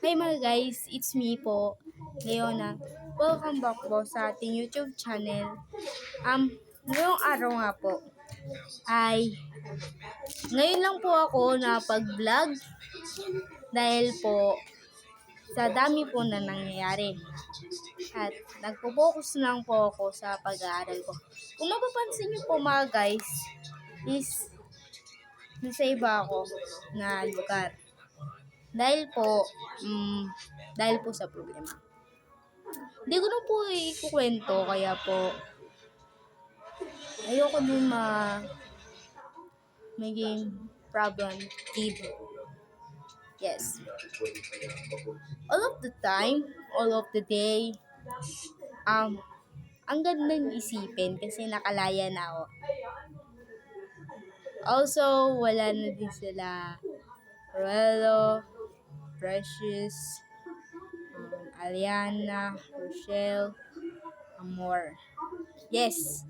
Hi mga guys, it's me po, Leona. Welcome back po sa ating YouTube channel. Ngayong araw nga po ay ngayon lang po ako napag-vlog dahil po sa dami po na nangyayari. At nagpo-focus lang po ako sa pag-aaral ko. Kung mapapansin niyo po mga guys, is nasa iba ako na lugar. Dahil po sa problema. Hindi ko na po ikukwento, kaya po ayoko din maging problem kid. Yes. All of the time, all of the day, ang gandang isipin kasi nakalaya na ako. Also, wala na din sila Ruelo, Precious, Aliana, Rochelle, Amor. Yes,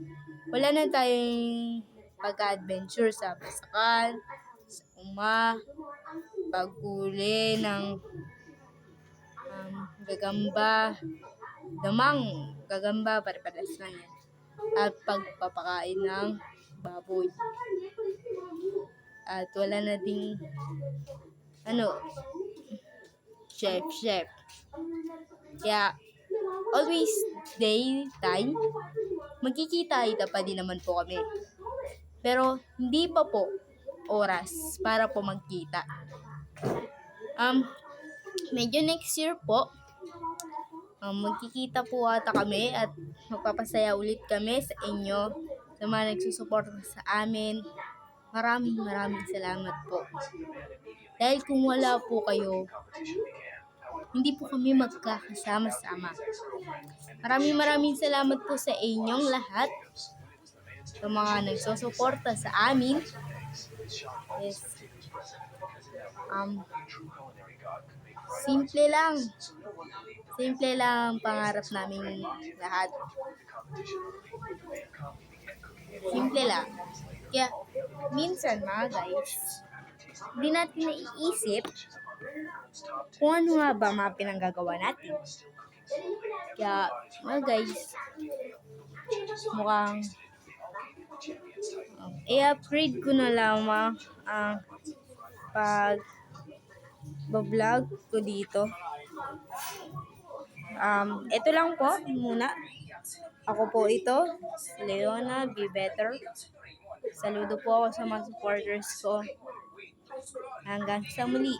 wala na tayong pag-adventure sa pasakan, sa paghuli ng gagamba, gagamba, pare-pares lang yan. At pagpapakain ng baboy. At wala na ding chef. Kaya, always daytime, magkikita-kita pa din naman po kami. Pero, hindi pa po oras para po magkita. Medyo next year po, magkikita po ata kami at magpapasaya ulit kami sa inyo, sa mga nagsusuporta sa amin. Maraming salamat po. Dahil kung wala po kayo, hindi po kami magkakasama-sama. Maraming salamat po sa inyong lahat, sa mga nagsusuporta sa amin. Yes. Simple lang pangarap namin lahat. Simple lang. Kaya, minsan mga guys, hindi natin naiisip kung ano nga ba mga pinanggagawa natin. Kaya, mga guys, mukhang i-upgrade ko na lamang ang pag-vlog ko dito. Ito lang po muna. Ako po ito, Leona, Be Better. Saludo po ako sa mga supporters ko. Hanggang sa muli.